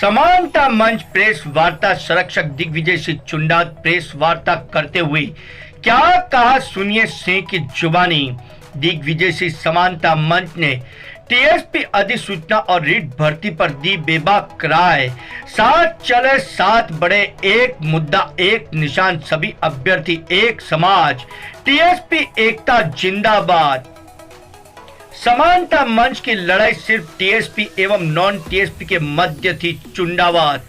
समानता मंच प्रेस वार्ता संरक्षक दिग्विजय सिंह चुंडा प्रेस वार्ता करते हुए क्या कहा, सुनिए सिंह की जुबानी। दिग्विजय सिंह समानता मंच ने टीएसपी अधिसूचना और रीट भर्ती पर दी बेबाक राय। साथ चले साथ बढ़े, एक मुद्दा एक निशान, सभी अभ्यर्थी एक समाज, टीएसपी एकता जिंदाबाद। समानता मंच की लड़ाई सिर्फ टीएसपी एवं नॉन टीएसपी के मध्य थी। चुंडावाद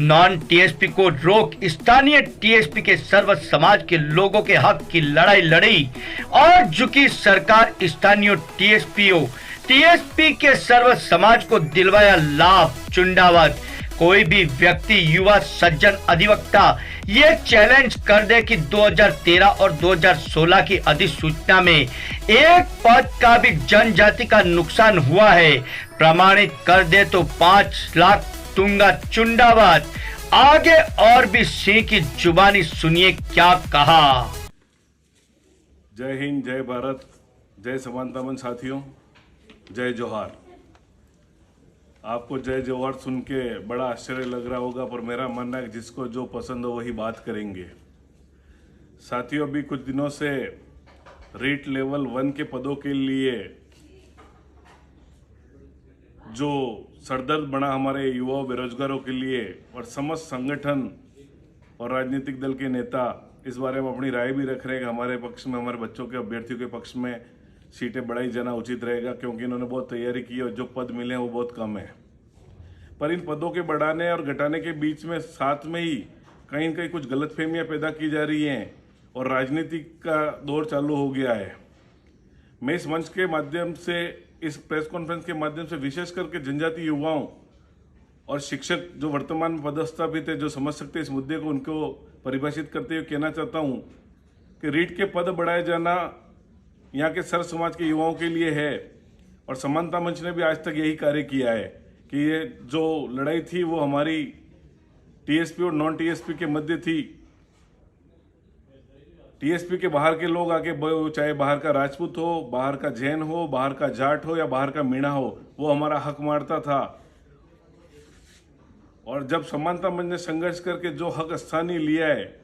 नॉन टीएसपी को रोक, स्थानीय टीएसपी के सर्व समाज के लोगों के हक की लड़ाई लड़ी और झुकी सरकार। स्थानीय टीएसपी के सर्व समाज को दिलवाया लाभ। चुंडावाद कोई भी व्यक्ति, युवा, सज्जन, अधिवक्ता ये चैलेंज कर दे कि 2013 और 2016 की अधिसूचना में एक पद का भी जनजाति का नुकसान हुआ है, प्रमाणित कर दे तो 5 लाख दूंगा। चुंडावाद आगे और भी सिंह की जुबानी, सुनिए क्या कहा। जय हिंद, जय भारत, जय समानता मंच साथियों, जय जोहार। आपको जय जोहार सुन के बड़ा आश्चर्य लग रहा होगा, पर मेरा मानना है कि जिसको जो पसंद हो वही बात करेंगे। साथियों, अभी कुछ दिनों से रीट लेवल 1 के पदों के लिए जो सरदर्द बना हमारे युवाओं बेरोजगारों के लिए, और समस्त संगठन और राजनीतिक दल के नेता इस बारे में अपनी राय भी रख रहे हैं कि हमारे पक्ष में, हमारे बच्चों के अभ्यर्थियों के पक्ष में सीटें बढ़ाई जाना उचित रहेगा, क्योंकि इन्होंने बहुत तैयारी की और जो पद मिले हैं वो बहुत कम है। पर इन पदों के बढ़ाने और घटाने के बीच में साथ में ही कहीं न कहीं कुछ गलतफहमियां पैदा की जा रही हैं और राजनीति का दौर चालू हो गया है। मैं इस मंच के माध्यम से, इस प्रेस कॉन्फ्रेंस के माध्यम से विशेष करके जनजातीय युवाओं और शिक्षक जो वर्तमान में पदस्थापित है, जो समझ सकते हैं इस मुद्दे को, उनको परिभाषित करते हुए कहना चाहता हूँ कि रीट के पद बढ़ाए जाना यहाँ के सर्व समाज के युवाओं के लिए है, और समानता मंच ने भी आज तक यही कार्य किया है कि ये जो लड़ाई थी वो हमारी टीएसपी और नॉन टीएसपी के मध्य थी। टीएसपी के बाहर के लोग आके, चाहे बाहर का राजपूत हो, बाहर का जैन हो, बाहर का जाट हो या बाहर का मीणा हो, वो हमारा हक मारता था। और जब समानता मंच ने संघर्ष करके जो हक स्थानीय लिया है,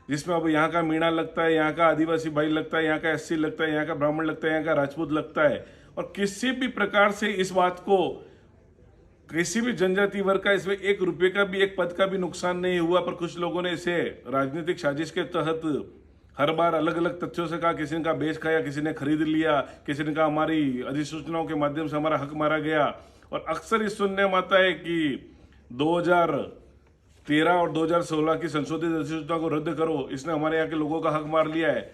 जिसमें अब यहाँ का मीणा लगता है, यहाँ का आदिवासी भाई लगता है, यहाँ का एससी लगता है, यहाँ का ब्राह्मण लगता है, यहाँ का राजपूत लगता है, और किसी भी प्रकार से इस बात को, किसी भी जनजाति वर्ग का इसमें 1 रुपये का भी, 1 पद का भी नुकसान नहीं हुआ। पर कुछ लोगों ने इसे राजनीतिक साजिश के तहत हर बार अलग अलग तथ्यों से कहा, किसी ने कहा बेच खाया, किसी ने खरीद लिया, किसी ने कहा हमारी अधिसूचनाओं के माध्यम से हमारा हक मारा गया। और अक्सर इस सुनने में आता है कि 2013 और 2016 की संशोधित अधिसूचना को रद्द करो, इसने हमारे यहाँ के लोगों का हक मार लिया है।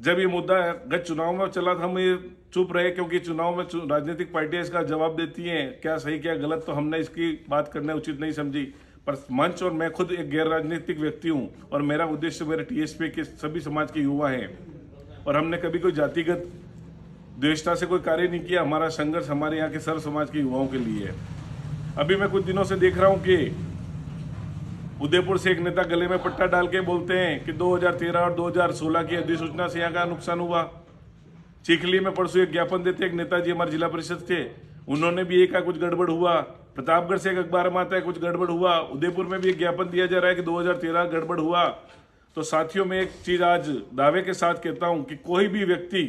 जब ये मुद्दा गत चुनाव में चला था, हम ये चुप रहे, क्योंकि चुनाव में राजनीतिक पार्टियां इसका जवाब देती हैं, क्या सही क्या गलत, तो हमने इसकी बात करना उचित नहीं समझी। पर मंच और मैं खुद एक गैर राजनीतिक व्यक्ति हूँ, और मेरा उद्देश्य मेरे टीएसपी के सभी समाज के युवा हैं, और हमने कभी कोई जातिगत द्वेषता से कोई कार्य नहीं किया। हमारा संघर्ष हमारे यहाँ के सर्व समाज के युवाओं के लिए है। अभी मैं कुछ दिनों से देख रहा हूँ कि उदयपुर से एक नेता गले में पट्टा डाल के बोलते हैं कि 2013 और 2016 की अधिसूचना से यहाँ का नुकसान हुआ। चिखली में परसों एक ज्ञापन देते एक नेताजी हमारे जिला परिषद के, उन्होंने भी एक का कुछ गड़बड़ हुआ। प्रतापगढ़ से एक अखबार में आता है कुछ गड़बड़ हुआ। उदयपुर में भी एक ज्ञापन दिया जा रहा है कि 2013 गड़बड़ हुआ। तो साथियों, में एक चीज आज दावे के साथ कहता हूँ कि कोई भी व्यक्ति,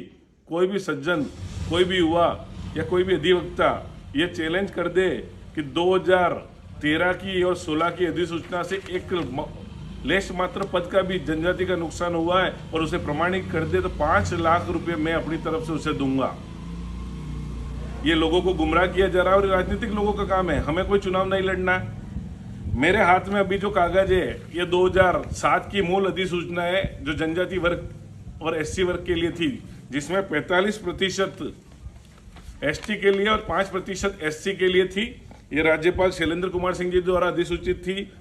कोई भी सज्जन, कोई भी युवा या कोई भी अधिवक्ता ये चैलेंज कर दे कि 2013 की और 16 की अधिसूचना से एक लेश मात्र पद का भी जनजाति का नुकसान हुआ है और उसे प्रमाणित कर दे, तो 5 लाख रुपए मैं अपनी तरफ से उसे दूंगा। ये लोगों को गुमराह किया जा रहा है और राजनीतिक लोगों का काम है। हमें कोई चुनाव नहीं लड़ना है। मेरे हाथ में अभी जो कागज है ये 2007 की मूल अधिसूचना है, जो जनजाति वर्ग और एससी वर्ग के लिए थी, जिसमें 45% एसटी के लिए और 5% एससी के लिए थी। ये राज्यपाल शैलेंद्र कुमार सिंह जी द्वारा अधिसूचित थी।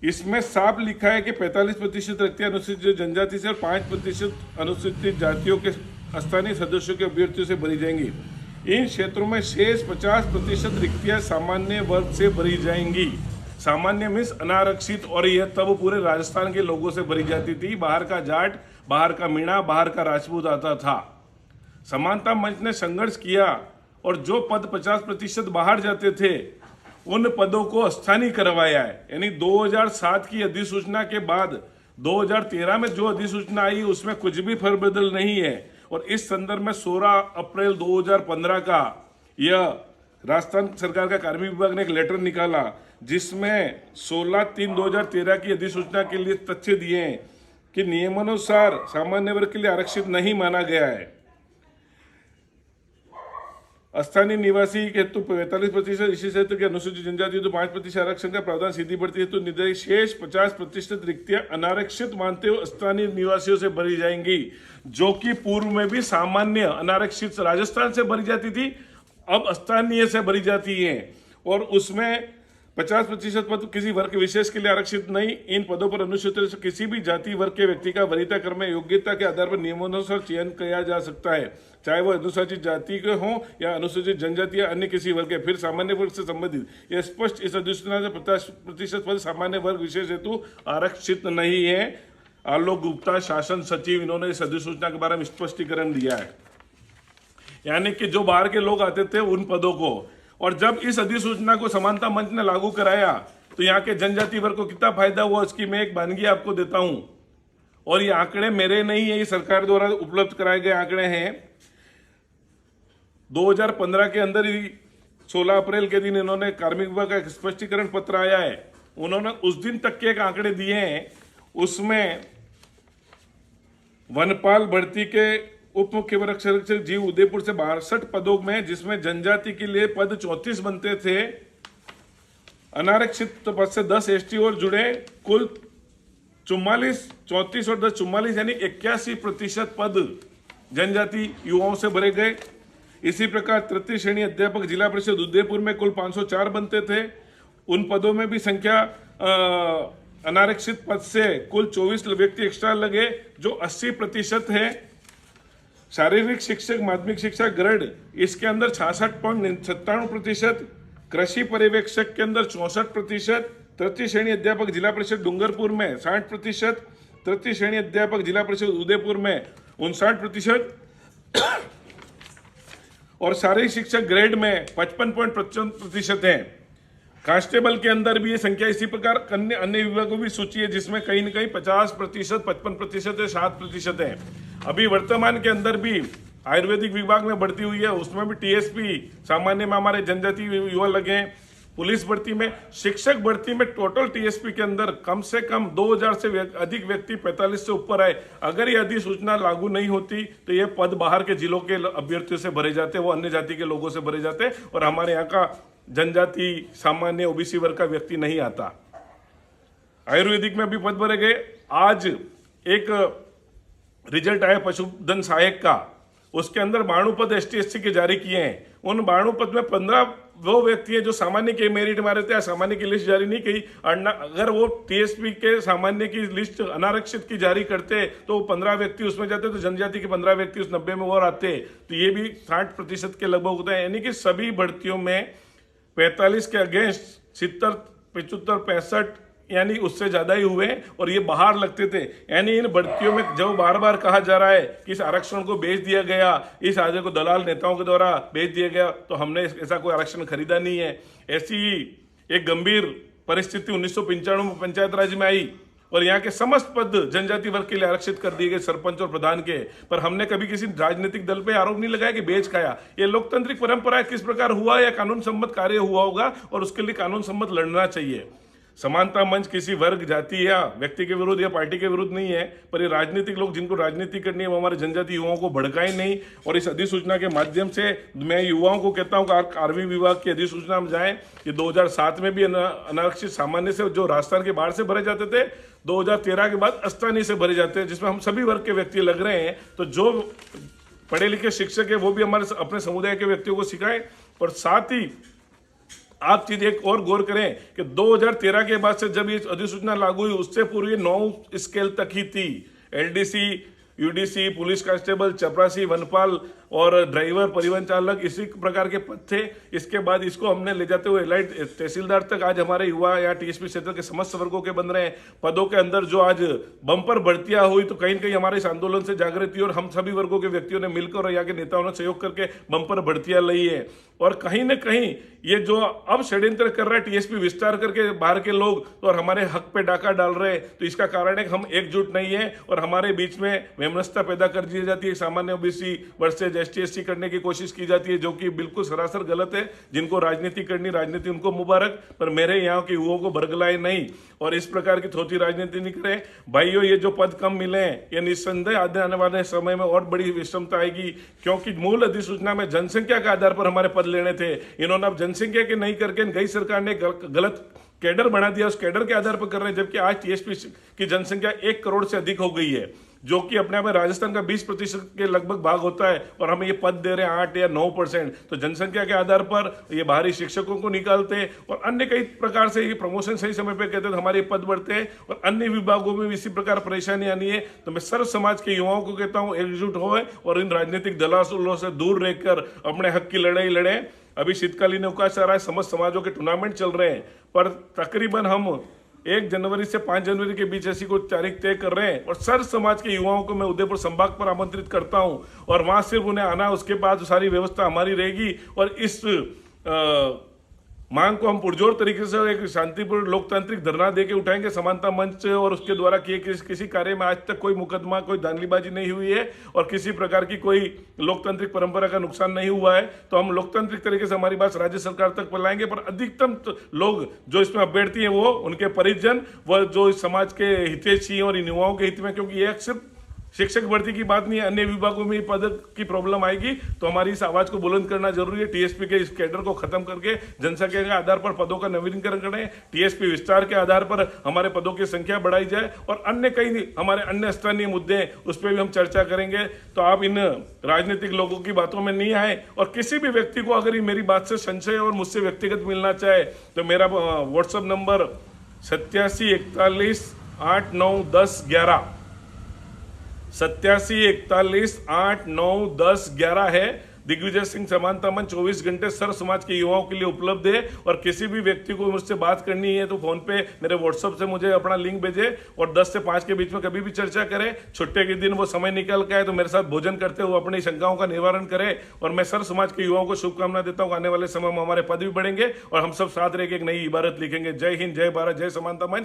इसमें साफ लिखा है कि 45% रिक्तियां अनुसूचित जनजाति से और 5% अनुसूचित जातियों के स्थानीय सदस्यों के अभ्यर्थियों से भरी जाएंगी। इन क्षेत्रों में शेष 50% रिक्तियां सामान्य वर्ग से भरी जाएंगी। सामान्य मीन्स अनारक्षित, और यह तब पूरे राजस्थान के लोगों से भरी जाती थी। बाहर का जाट, बाहर का मीणा, बाहर का राजपूत आता था। समानता मंच ने संघर्ष किया और जो पद 50% बाहर जाते थे उन पदों को अस्थायी करवाया है। यानी 2007 की अधिसूचना के बाद 2013 में जो अधिसूचना आई उसमें कुछ भी फेरबदल नहीं है। और इस संदर्भ में 16 अप्रैल 2015 का यह राजस्थान सरकार का कार्मिक विभाग ने एक लेटर निकाला जिसमें 16/3/2013 की अधिसूचना के लिए तथ्य दिए हैं कि नियमानुसार सामान्य वर्ग के लिए आरक्षित नहीं माना गया है। स्थानीय निवासी हेतु 45%, इसी क्षेत्र के अनुसूचित जनजाति हेतु 5% आरक्षण का प्रावधान, सीधी भर्ती हेतु निर्धारित शेष 50% रिक्तियां अनारक्षित मानते हुए स्थानीय निवासियों से भरी जाएंगी, जो कि पूर्व में भी सामान्य अनारक्षित राजस्थान से भरी जाती थी, अब स्थानीय से भरी जाती है। और उसमें 50% पद किसी वर्ग विशेष के लिए आरक्षित नहीं। इन पदों पर अनुसूचित किसी भी जाति वर्ग के व्यक्ति का वरीयता क्रम में योग्यता के आधार पर नियमानुसार चयन किया जा सकता है, चाहे वो अनुसूचित जाति के हों या अनुसूचित जनजाति या अन्य किसी वर्ग के। फिर सामान्य वर्ग से संबंधित यह स्पष्ट इस अधिसूचना से 50% पद सामान्य वर्ग विशेष हेतु आरक्षित नहीं है। आलोक गुप्ता, शासन सचिव, इन्होंने इस अधिसूचना के बारे में स्पष्टीकरण दिया है। यानी कि जो बाहर के लोग आते थे उन पदों को, और जब इस अधिसूचना को समानता मंच ने लागू कराया तो यहाँ के जनजाति वर्ग को कितना फायदा हुआ उसकी मैं एक वानगी आपको देता हूं। और ये आंकड़े मेरे नहीं है, ये सरकार द्वारा उपलब्ध कराए गए आंकड़े हैं। 2015 के अंदर ही 16 अप्रैल के दिन इन्होंने कार्मिक विभाग का एक स्पष्टीकरण पत्र आया है, उन्होंने उस दिन तक के एक आंकड़े दिए हैं। उसमें वनपाल भर्ती के उप मुख्य वन संरक्षक जीव उदयपुर से 62 पदों में, जिसमें जनजाति के लिए पद 34 बनते थे, अनारक्षित पद से 10 एसटी और जुड़े, कुल 44, 34 और 10 44 यानी 81% पद जनजाति युवाओं से भरे गए। इसी प्रकार तृतीय श्रेणी अध्यापक जिला परिषद उदयपुर में कुल 504 बनते थे, उन पदों में भी संख्या अनारक्षित पद से कुल 24 व्यक्ति एक्स्ट्रा लगे, जो 80% है। शारीरिक शिक्षक माध्यमिक शिक्षा ग्रेड, इसके अंदर 66.97%, कृषि पर्यवेक्षक के अंदर 64%, तृतीय श्रेणी अध्यापक जिला परिषद डूंगरपुर में 60%, तृतीय श्रेणी अध्यापक जिला परिषद उदयपुर में 59% और शारीरिक शिक्षक ग्रेड में 55.55% है। कांस्टेबल के अंदर भी ये संख्या इसी प्रकार अन्य विभागों की सूची है, जिसमें कहीं न कहीं 50%, 55% है, 7% है। अभी वर्तमान के अंदर भी आयुर्वेदिक विभाग में भर्ती हुई है, उसमें भी टीएसपी सामान्य में हमारे जनजाति युवा लगे हैं। पुलिस भर्ती में, शिक्षक भर्ती में टोटल टीएसपी के अंदर कम से कम 2000 से अधिक व्यक्ति 45 से ऊपर आए। अगर ये अधिसूचना लागू नहीं होती तो ये पद बाहर के जिलों के अभ्यर्थियों से भरे जाते, वो अन्य जाति के लोगों से भरे जाते और हमारे यहाँ का जनजाति सामान्य ओबीसी वर्ग का व्यक्ति नहीं आता। आयुर्वेदिक में भी पद भरे गए। आज एक रिजल्ट आया पशुधन सहायक का, उसके अंदर 92 पद ST/SC के जारी किए हैं। उन 92 पद में 15 वो व्यक्ति हैं जो सामान्य के मेरिट में रहते हैं, सामान्य की लिस्ट जारी नहीं की। अगर वो टीएसपी के सामान्य की लिस्ट अनारक्षित की जारी करते तो 15 व्यक्ति उसमें जाते, तो जनजाति के 15 व्यक्ति उस 90 में और आते, तो ये भी 60% के लगभग होता है। यानी कि सभी भर्तियों में 45 के अगेंस्ट 70, 75, 65 यानी उससे ज्यादा ही हुए और ये बाहर लगते थे। यानी इन भर्तियों में जब बार बार कहा जा रहा है कि इस आरक्षण को बेच दिया गया, इस आरक्षण को दलाल नेताओं के द्वारा बेच दिया गया, तो हमने ऐसा कोई आरक्षण खरीदा नहीं है। ऐसी ही एक गंभीर परिस्थिति 1995 में पंचायत राज में आई और यहाँ के समस्त पद जनजाति वर्ग के लिए आरक्षित कर दिए गए, सरपंच और प्रधान के। पर हमने कभी किसी राजनीतिक दल पे आरोप नहीं लगाया कि बेच खाया। ये लोकतांत्रिक परंपरा किस प्रकार हुआ या कानून सम्मत कार्य हुआ होगा और उसके लिए कानून सम्मत लड़ना चाहिए। समानता मंच किसी वर्ग, जाति या व्यक्ति के विरुद्ध या पार्टी के विरुद्ध नहीं है, पर ये राजनीतिक लोग जिनको राजनीति करनी है वो हमारे जनजाति युवाओं को भड़काए नहीं। और इस अधिसूचना के माध्यम से मैं युवाओं को कहता हूं कि कार्मिक विभाग की अधिसूचना में जाएं कि 2007 में भी अनारक्षित सामान्य से जो राजस्थान के बाहर से भरे जाते थे, 2013 के बाद स्थानीय से भरे जाते हैं, जिसमें हम सभी वर्ग के व्यक्ति लग रहे हैं। तो जो पढ़े लिखे शिक्षक है वो भी हमारे अपने समुदाय के व्यक्तियों को सिखाएं। और साथ ही आप चीज एक और गौर करें कि 2013 के बाद से जब ये अधिसूचना लागू हुई उससे पूर्व 9 स्केल तक ही थी। एलडीसी यूडीसी, पुलिस कांस्टेबल, चपरासी, वनपाल और ड्राइवर, परिवहन चालक, इसी प्रकार के पद थे। इसके बाद इसको हमने ले जाते हुए एलाइड तहसीलदार तक आज हमारे युवा या टीएसपी क्षेत्र के समस्त वर्गों के बन रहे हैं। पदों के अंदर जो आज बम्पर बढ़तियां हुई तो कहीं न कहीं हमारे इस आंदोलन से जागृति और हम सभी वर्गों के व्यक्तियों ने मिलकर और यहाँ के नेताओं ने सहयोग करके बम्पर बढ़तियां ली है। और कहीं न कहीं ये जो अब षड्यंत्र कर रहा है टीएसपी विस्तार करके बाहर के लोग तो और हमारे हक पे डाका डाल रहे हैं, तो इसका कारण है कि हम एकजुट नहीं है और हमारे बीच में वैमनस्यता पैदा कर दी जाती है। सामान्य ओबीसी वर्सेज एसटी एससी करने की कोशिश की जाती है, जो कि बिल्कुल सरासर गलत है। जिनको राजनीति करनी, राजनीति उनको मुबारक, पर मेरे यहाँ के युवाओं को बरगलाए नहीं और इस प्रकार की थोथी राजनीति नहीं करें। भाइयों, ये जो पद कम मिले हैं ये निस्संदेह आने वाले समय में और बड़ी विषमता आएगी, क्योंकि मूल अधिसूचना में जनसंख्या के आधार पर हमारे पद लेने थे। इन्होंने अब जनसंख्या के नहीं करके गई सरकार ने गलत कैडर बना दिया, उस कैडर के आधार पर कर रहे हैं, जबकि आज टीएसपी की जनसंख्या 1 करोड़ से अधिक हो गई है, जो कि अपने आप में राजस्थान का 20% के लगभग भाग होता है और हमें ये पद दे रहे हैं 8 या 9%। तो जनसंख्या के आधार पर ये बाहरी शिक्षकों को निकालते हैं और अन्य कई प्रकार से ये प्रमोशन सही समय पे कहते हैं तो हमारे पद बढ़ते हैं और अन्य विभागों में भी इसी प्रकार परेशानी आनी है। तो मैं सर्व समाज के युवाओं को कहता हूँ एकजुट होए और इन राजनीतिक दलालों से दूर रहकर अपने हक की लड़ाई लड़ें। अभी शीतकालीन अवकाश आ रहा है, समस्त समाजों के टूर्नामेंट चल रहे हैं, पर तकरीबन हम 1 जनवरी से 5 जनवरी के बीच ऐसी कोई तारीख तय कर रहे हैं और सर समाज के युवाओं को मैं उदयपुर संभाग पर आमंत्रित करता हूं और वहां सिर्फ उन्हें आना, उसके बाद सारी व्यवस्था हमारी रहेगी और इस मांग को हम पुरजोर तरीके से एक शांतिपूर्ण लोकतांत्रिक धरना देके उठाएंगे। समानता मंच और उसके द्वारा किए किसी कार्य में आज तक कोई मुकदमा, कोई धांधलीबाजी नहीं हुई है और किसी प्रकार की कोई लोकतांत्रिक परंपरा का नुकसान नहीं हुआ है। तो हम लोकतांत्रिक तरीके से हमारी बात राज्य सरकार तक फैलाएंगे, पर अधिकतम लोग जो इसमें अभ्यर्थी हैं वो, उनके परिजन, वह जो समाज के हितैषी और इन युवाओं के हित में, क्योंकि ये सिर्फ शिक्षक भर्ती की बात नहीं है, अन्य विभागों में पद की प्रॉब्लम आएगी। तो हमारी इस आवाज को बुलंद करना जरूरी है। टीएसपी के इस कैडर को खत्म करके जनसंख्या के आधार पर पदों का नवीनीकरण करें, टीएसपी विस्तार के आधार पर हमारे पदों की संख्या बढ़ाई जाए और अन्य कई हमारे अन्य स्थानीय मुद्दे हैं उस पर भी हम चर्चा करेंगे। तो आप इन राजनीतिक लोगों की बातों में नहीं आए और किसी भी व्यक्ति को अगर मेरी बात से संशय और मुझसे व्यक्तिगत मिलना चाहे तो मेरा व्हाट्सएप नंबर 8741 8 9 10 11 8741 8 9 10 11 है। दिग्विजय सिंह समानता मंच 24 घंटे सर समाज के युवाओं के लिए उपलब्ध है और किसी भी व्यक्ति को मुझसे बात करनी है तो फोन पे मेरे व्हाट्सएप से मुझे अपना लिंक भेजे और 10 से 5 के बीच में कभी भी चर्चा करें। छुट्टे के दिन वो समय निकल के आए तो मेरे साथ भोजन करते हुए अपनी शंकाओं का निवारण करें और मैं सर समाज के युवाओं को शुभकामना देता हूँ। आने वाले समय में हमारे पद भी बढ़ेंगे और हम सब साथ रह के एक नई इबारत लिखेंगे। जय हिंद, जय भारत, जय समानता मंच।